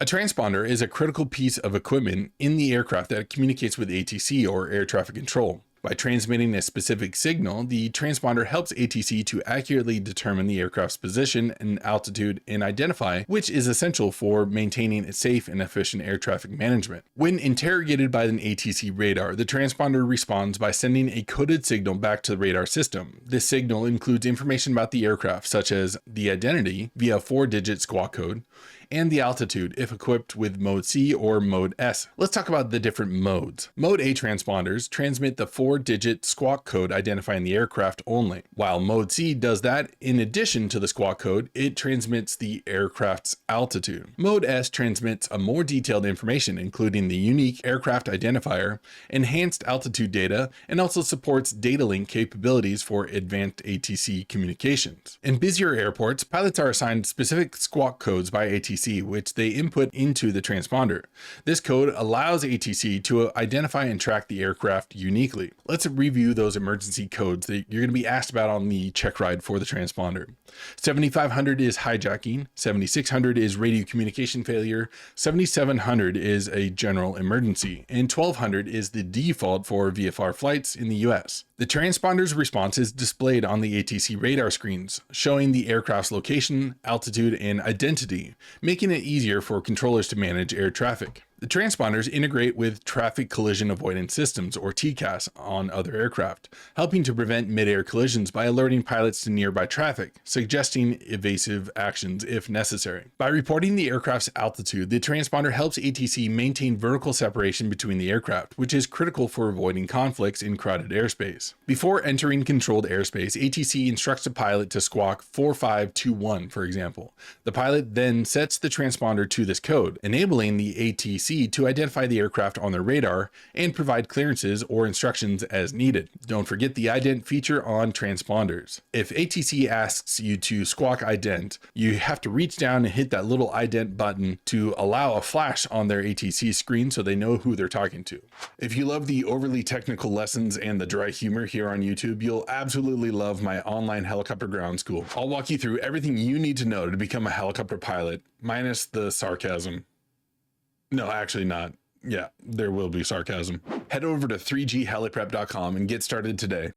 A transponder is a critical piece of equipment in the aircraft that communicates with ATC or air traffic control. By transmitting a specific signal, the transponder helps ATC to accurately determine the aircraft's position and altitude and identify, which is essential for maintaining a safe and efficient air traffic management. When interrogated by an ATC radar, the transponder responds by sending a coded signal back to the radar system. This signal includes information about the aircraft, such as the identity via a 4-digit squawk code, and the altitude if equipped with Mode C or Mode S. Let's talk about the different modes. Mode A transponders transmit the 4-digit squawk code identifying the aircraft only. While Mode C does that, in addition to the squawk code, it transmits the aircraft's altitude. Mode S transmits a more detailed information, including the unique aircraft identifier, enhanced altitude data, and also supports data link capabilities for advanced ATC communications. In busier airports, pilots are assigned specific squawk codes by ATC, which they input into the transponder. This code allows ATC to identify and track the aircraft uniquely. Let's review those emergency codes that you're going to be asked about on the check ride for the transponder. 7500 is hijacking, 7600 is radio communication failure, 7700 is a general emergency, and 1200 is the default for VFR flights in the US. The transponder's response is displayed on the ATC radar screens, showing the aircraft's location, altitude, and identity, making it easier for controllers to manage air traffic. The transponders integrate with traffic collision avoidance systems, or TCAS, on other aircraft, helping to prevent mid-air collisions by alerting pilots to nearby traffic, suggesting evasive actions if necessary. By reporting the aircraft's altitude, the transponder helps ATC maintain vertical separation between the aircraft, which is critical for avoiding conflicts in crowded airspace. Before entering controlled airspace, ATC instructs the pilot to squawk 4521, for example. The pilot then sets the transponder to this code, enabling the ATC to identify the aircraft on their radar and provide clearances or instructions as needed. Don't forget the ident feature on transponders. If ATC asks you to squawk ident, you have to reach down and hit that little ident button to allow a flash on their ATC screen so they know who they're talking to. If you love the overly technical lessons and the dry humor here on YouTube, you'll absolutely love my online helicopter ground school. I'll walk you through everything you need to know to become a helicopter pilot, minus the sarcasm. No, actually not. Yeah, there will be sarcasm. Head over to 3gheliprep.com and get started today.